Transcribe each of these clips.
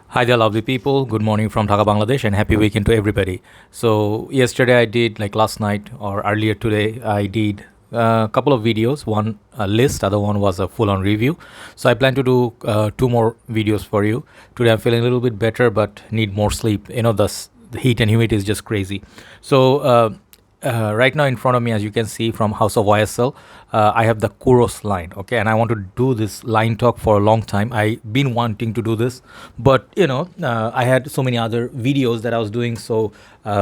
Hi there, lovely people. Good morning from Dhaka, Bangladesh, and happy weekend to everybody. So, yesterday I did, like last night or earlier today, I did a couple of videos. One a list, other one was a full on review. So, I plan to do two more videos for you. Today I'm feeling a little bit better, but need more sleep. The heat and humidity is just crazy. So, right now in front of me, as you can see from House of YSL, I have the Kouros line. Okay, and I want to do this line talk for a long time. I've been wanting to do this, but I had so many other videos that I was doing, so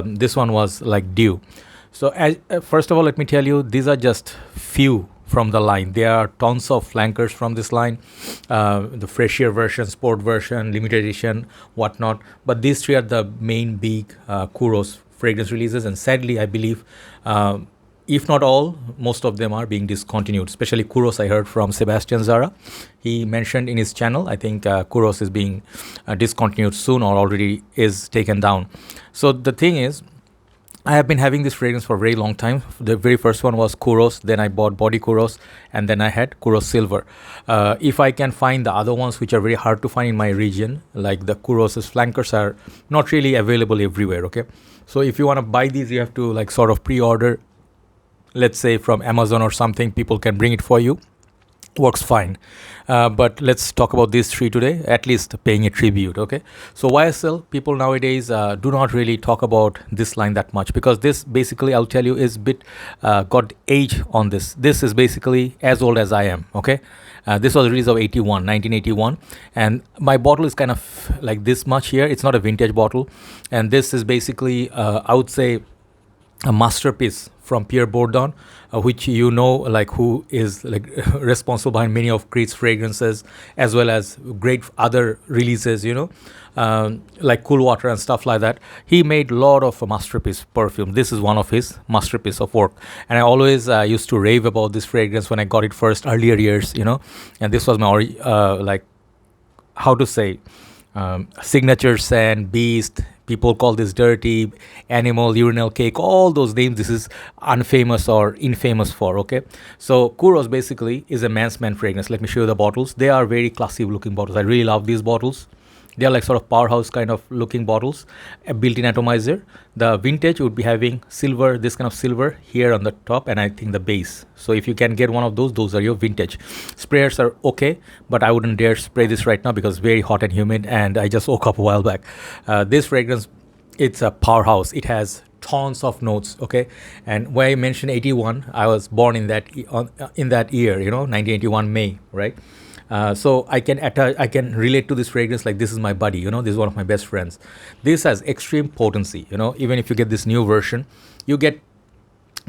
this one was like due. So, first of all, let me tell you, these are just few from the line. There are tons of flankers from this line, the fresher version, sport version, limited edition, whatnot. But these three are the main big Kouros fragrance releases, and sadly, I believe, if not all, most of them are being discontinued. Especially Kouros, I heard from Sebastian Zara. He mentioned in his channel, I think Kouros is being discontinued soon or already is taken down. So the thing is, I have been having this fragrance for a very long time. The very first one was Kouros, then I bought Body Kouros, and then I had Kouros Silver. If I can find the other ones, which are very hard to find in my region, like the Kouros's flankers are not really available everywhere, okay? So if you want to buy these, you have to like sort of pre-order, let's say from Amazon or something. People can bring it for you, works fine. But let's talk about these three today, at least paying a tribute. Okay, so YSL people nowadays do not really talk about this line that much, because this basically, I'll tell you, is bit got age on this is basically as old as I am. Okay, this was released of 1981, and my bottle is kind of like this much here. It's not a vintage bottle, and this is basically I would say a masterpiece from Pierre Bourdon, which like who is like responsible behind many of Creed's fragrances, as well as great other releases, like Cool Water and stuff like that. He made a lot of masterpiece perfume. This is one of his masterpiece of work, and I always used to rave about this fragrance when I got it first earlier years, and this was my like, how to say, signature scent, beast. People call this dirty, animal, urinal cake, all those names. This is unfamous or infamous for. Okay, so Kouros basically is a man's man fragrance. Let me show you the bottles. They are very classy looking bottles. I really love these bottles. They are like sort of powerhouse kind of looking bottles, a built-in atomizer. The vintage would be having silver, this kind of silver here on the top, and I think the base. So if you can get one of those are your vintage. Sprayers are okay, but I wouldn't dare spray this right now because it's very hot and humid, and I just woke up a while back. This fragrance, it's a powerhouse. It has tons of notes. Okay, and when I mentioned 81, I was born in that year, 1981 May, right? So I can attach, I can relate to this fragrance like this is my buddy. This is one of my best friends. This has extreme potency. Even if you get this new version, you get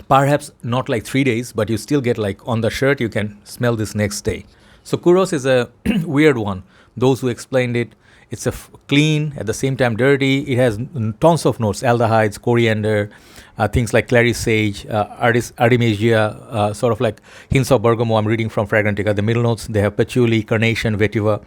perhaps not like 3 days, but you still get like on the shirt. You can smell this next day. So Kouros is a weird one. Those who explained it, it's clean at the same time dirty. It has tons of notes: aldehydes, coriander, things like clary sage, artemisia, sort of like hints of bergamot. I'm reading from Fragrantica. The middle notes, they have patchouli, carnation, vetiver,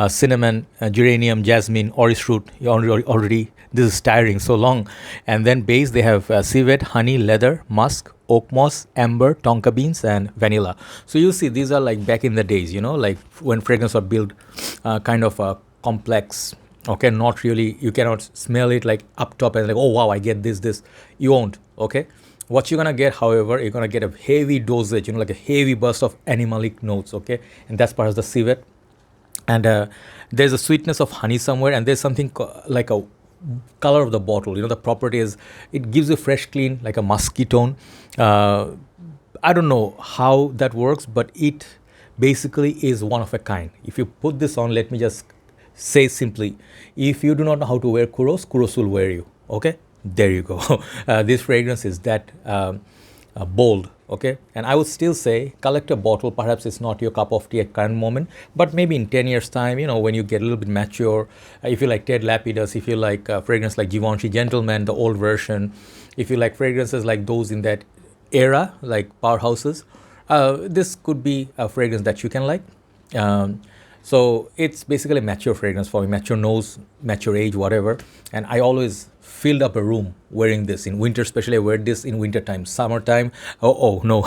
cinnamon, geranium, jasmine, orris root. Already this is tiring, so long. And then base, they have civet, honey, leather, musk, oak moss, amber, tonka beans, and vanilla. So you see, these are like back in the days, like when fragrance are built, kind of complex. Okay, not really, you cannot smell it like up top and like, oh wow, I get this. You won't. Okay, what you're gonna get, however, you're gonna get a heavy dosage, like a heavy burst of animalic notes. Okay, and that's part of the civet. And there's a sweetness of honey somewhere, and there's something like a color of the bottle. The property is, it gives you fresh, clean, like a musky tone. I don't know how that works, but it basically is one of a kind. If you put this on, let me just say simply, if you do not know how to wear Kouros will wear you. Okay, there you go. This fragrance is that bold. Okay, and I would still say collect a bottle. Perhaps it's not your cup of tea at current moment, but maybe in 10 years time, when you get a little bit mature, if you like Ted Lapidus, if you like fragrance like Givenchy Gentleman, the old version, if you like fragrances like those in that era, like powerhouses, this could be a fragrance that you can like. So it's basically mature fragrance for me, mature nose, mature age, whatever. And I always filled up a room wearing this in winter, especially I wear this in winter time. Summertime, oh no.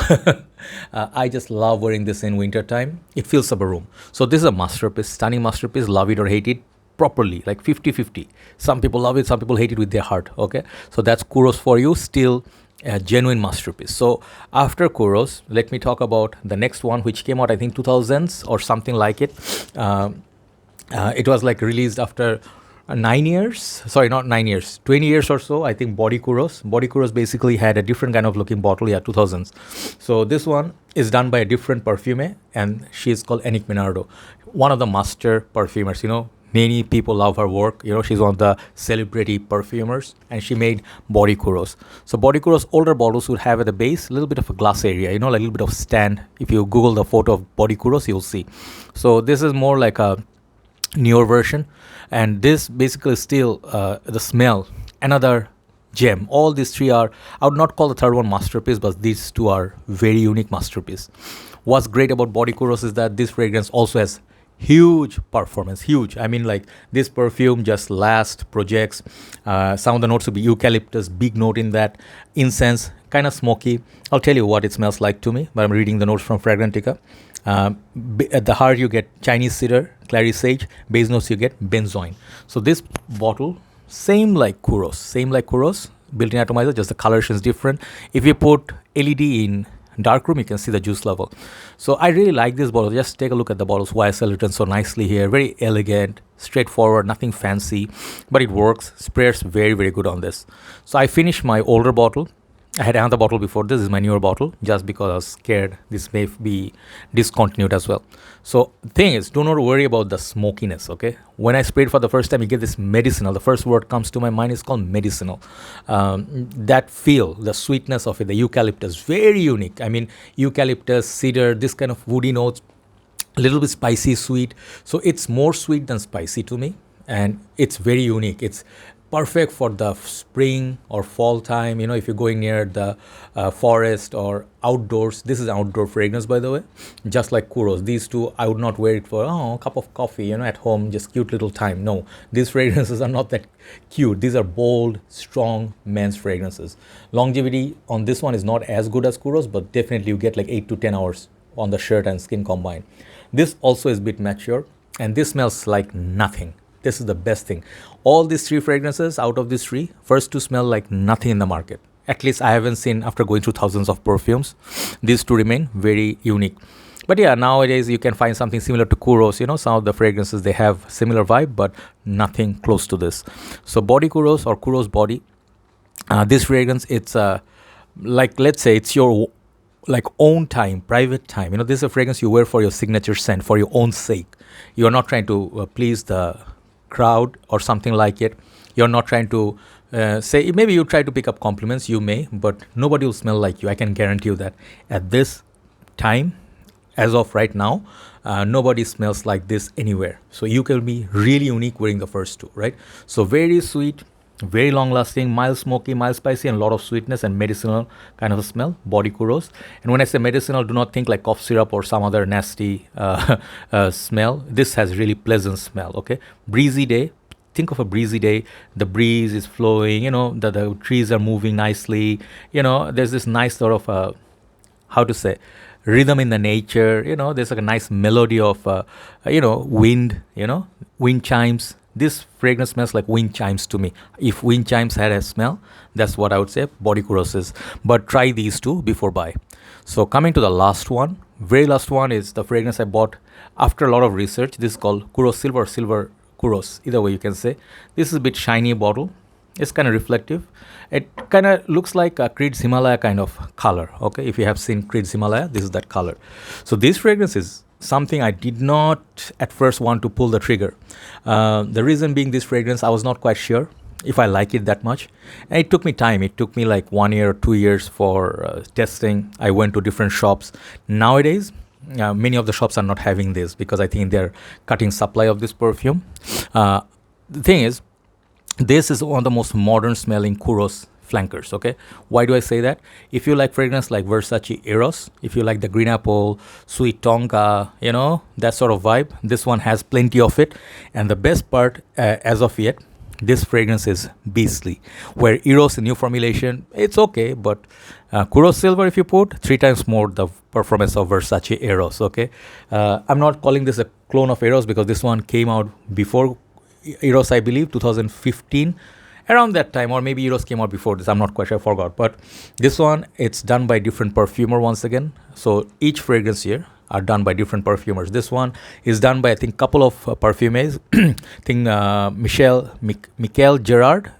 I just love wearing this in winter time. It fills up a room. So this is a masterpiece, stunning masterpiece, love it or hate it. properly, like 50-50. Some people love it, some people hate it with their heart. Okay, so that's Kouros for you, still a genuine masterpiece. So after Kouros, let me talk about the next one, which came out I think 2000s or something like it. It was like released after 9 years, sorry, not 9 years, 20 years or so, I think. Body Kouros basically had a different kind of looking bottle, yeah, 2000s. So this one is done by a different perfume, and she is called Enic Minardo, one of the master perfumers. Many people love her work. She's one of the celebrity perfumers, and she made Body Kouros. So Body Kouros older bottles would have at the base a little bit of a glass area, like a little bit of stand. If you Google the photo of Body Kouros, you'll see. So this is more like a newer version, and this basically still the smell, another gem. All these three are, I would not call the third one masterpiece, but these two are very unique masterpiece. What's great about Body Kouros is that this fragrance also has huge performance, huge. I mean, like, this perfume just lasts, projects. Some of the notes will be eucalyptus, big note in that, incense, kind of smoky. I'll tell you what it smells like to me, but I'm reading the notes from Fragrantica. At the heart you get Chinese cedar, clary sage. Base notes you get benzoin. So this bottle, same like Kouros, built-in atomizer, just the coloration is different. If you put LED in darkroom, you can see the juice level. So I really like this bottle. Just take a look at the bottles. YSL written so nicely here, very elegant, straightforward, nothing fancy, but it works. Sprays very, very good on this. So I finished my older bottle. I had another bottle before this. Is my newer bottle, just because I was scared this may be discontinued as well. So the thing is, do not worry about the smokiness, okay? When I sprayed for the first time, you get this medicinal. The first word comes to my mind is called medicinal. That feel, the sweetness of it, the eucalyptus, very unique. I mean, eucalyptus, cedar, this kind of woody notes, a little bit spicy, sweet. So it's more sweet than spicy to me, and it's very unique. It's perfect for the spring or fall time, if you're going near the forest or outdoors. This is an outdoor fragrance, by the way, just like Kouros. These two, I would not wear it for a cup of coffee, at home, just cute little time. No, these fragrances are not that cute. These are bold, strong men's fragrances. Longevity on this one is not as good as Kouros, but definitely you get like 8 to 10 hours on the shirt and skin combined. This also is a bit mature, and this smells like nothing. This is the best thing. All these three fragrances, out of these three, first two smell like nothing in the market. At least I haven't seen, after going through thousands of perfumes, these two remain very unique. But yeah, nowadays you can find something similar to Kouros. Some of the fragrances, they have similar vibe, but nothing close to this. So Body Kouros or Kouros Body, this fragrance, it's like, let's say it's your like own time, private time. This is a fragrance you wear for your signature scent, for your own sake. You're not trying to please the crowd or something like it. You're not trying to say, maybe you try to pick up compliments, you may, but nobody will smell like you. I can guarantee you that at this time, as of right now, nobody smells like this anywhere. So you can be really unique wearing the first two, right? So very sweet, very long lasting, mild smoky, mild spicy, and a lot of sweetness and medicinal kind of a smell. Body Kouros. And when I say medicinal, do not think like cough syrup or some other nasty smell. This has really pleasant smell. Okay, breezy day. Think of a breezy day. The breeze is flowing. The trees are moving nicely. There's this nice sort of how to say, rhythm in the nature. There's like a nice melody of wind. Wind chimes. This fragrance smells like wind chimes to me. If wind chimes had a smell, that's what I would say Body Kouros is. But try these two before buy. So coming to the last one, very last one is the fragrance I bought after a lot of research. This is called Kouros Silver Kouros. Either way you can say. This is a bit shiny bottle. It's kind of reflective. It kind of looks like a Creed's Himalaya kind of color. Okay, if you have seen Creed's Himalaya, this is that color. So this fragrance is something I did not at first want to pull the trigger. The reason being, this fragrance, I was not quite sure if I like it that much. And it took me time. It took me like 1 year or 2 years for testing. I went to different shops. Nowadays, many of the shops are not having this because I think they're cutting supply of this perfume. The thing is, this is one of the most modern smelling Kouros flankers. Okay, why do I say that? If you like fragrance like Versace Eros, if you like the green apple, sweet tonka, that sort of vibe, this one has plenty of it. And the best part, as of yet, this fragrance is beastly. Where Eros, a new formulation, it's okay, but Kouros Silver, if you put 3 times more the performance of Versace Eros. Okay, I'm not calling this a clone of Eros because this one came out before Eros, I believe, 2015, around that time, or maybe Eros came out before this. I'm not quite sure, I forgot. But this one, it's done by different perfumer once again. So each fragrance here are done by different perfumers. This one is done by, I think, couple of perfumers. I think Michael Girard.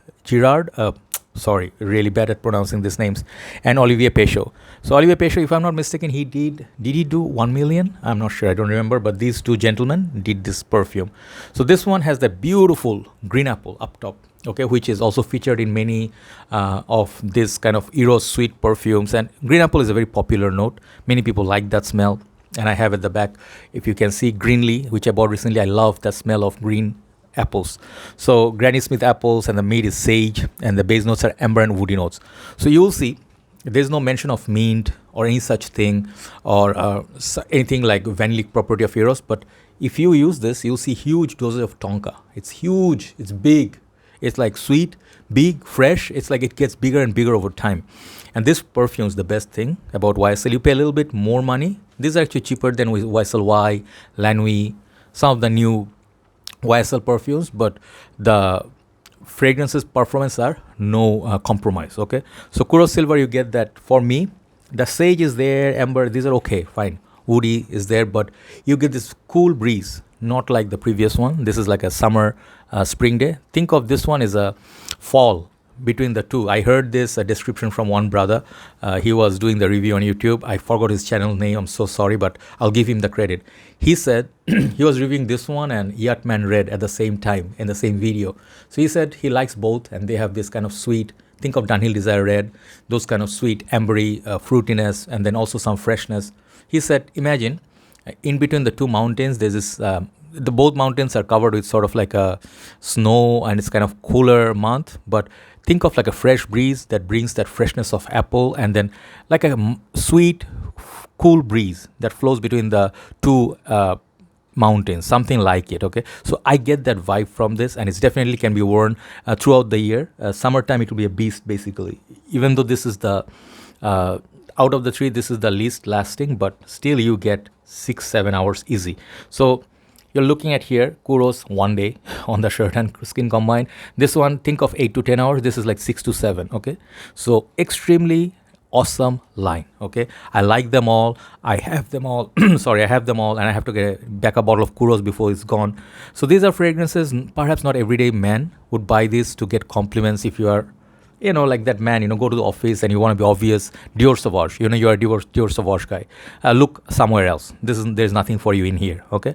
Sorry, really bad at pronouncing these names. And Olivier Péchot. So Olivier Péchot, if I'm not mistaken, did he do 1 million? I'm not sure, I don't remember, but these two gentlemen did this perfume. So this one has the beautiful green apple up top, okay, which is also featured in many of this kind of Eros sweet perfumes. And green apple is a very popular note. Many people like that smell. And I have at the back, if you can see, Greenly, which I bought recently. I love the smell of green apples. So Granny Smith apples, and the mid is sage, and the base notes are amber and woody notes. So you will see there's no mention of mint or any such thing, or anything like vanillic property of Eros. But if you use this, you'll see huge doses of tonka. It's huge, it's big, it's like sweet, big, fresh. It's like it gets bigger and bigger over time. And this perfume is the best thing about YSL. You pay a little bit more money. These are actually cheaper than YSL Y, La Nuit, some of the new YSL perfumes, but the fragrances performance are no compromise. Okay, so Kouros Silver, you get that. For me, the sage is there, amber, these are okay, fine, woody is there, but you get this cool breeze, not like the previous one. This is like a summer spring day. Think of this one as a fall between the two. I heard this description from one brother. He was doing the review on YouTube. I forgot his channel name. I'm so sorry, but I'll give him the credit. He said he was reviewing this one and Yatman Red at the same time in the same video. So he said he likes both, and they have this kind of sweet, think of Dunhill Desire Red, those kind of sweet ambery fruitiness, and then also some freshness. He said, imagine in between the two mountains, there's this both mountains are covered with sort of like a snow, and it's kind of cooler month, but think of like a fresh breeze that brings that freshness of apple, and then like a sweet, cool breeze that flows between the two mountains, something like it. Okay, so I get that vibe from this, and it's definitely can be worn throughout the year. Summertime, it will be a beast basically. Even though this is the out of the three, this is the least lasting, but still you get 6-7 hours easy. So you're looking at here Kouros 1 day on the shirt and skin combined. This one, think of 8 to 10 hours. This is like 6 to 7. Okay, so extremely awesome line. Okay, I like them all. I have them all. Sorry, I have them all, and I have to get back a bottle of Kouros before it's gone. So these are fragrances. Perhaps not everyday man would buy this to get compliments. If you are, like that man, go to the office and you want to be obvious, Dior Sauvage, you are a Dior Sauvage guy. Look somewhere else. There's nothing for you in here. Okay,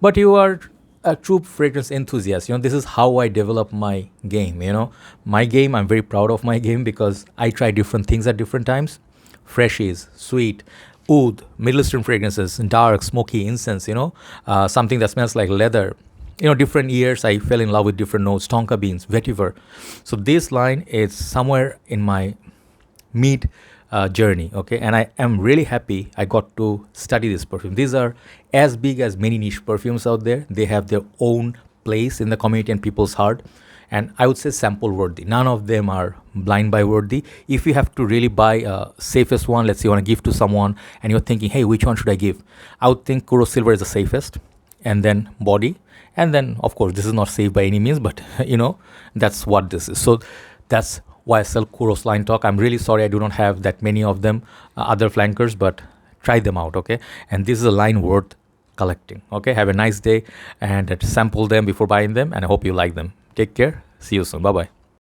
but you are a true fragrance enthusiast. This is how I develop my game. My game, I'm very proud of my game because I try different things at different times. Freshies, sweet, oud, Middle Eastern fragrances, dark, smoky, incense, something that smells like leather. Different years I fell in love with different notes, tonka beans, vetiver. So this line is somewhere in my mid journey. Okay, and I am really happy I got to study this perfume. These are as big as many niche perfumes out there. They have their own place in the community and people's heart, and I would say sample worthy. None of them are blind buy worthy. If you have to really buy a safest one, let's say you want to give to someone and you're thinking, hey, which one should I give? I would think Kouros Silver is the safest, and then Body, and then of course this is not safe by any means, but that's what this is. So that's YSL Kouros line talk. I'm really sorry I do not have that many of them, other flankers, but try them out. Okay, and this is a line worth collecting. Okay, have a nice day, and sample them before buying them, and I hope you like them. Take care. See you soon. Bye bye.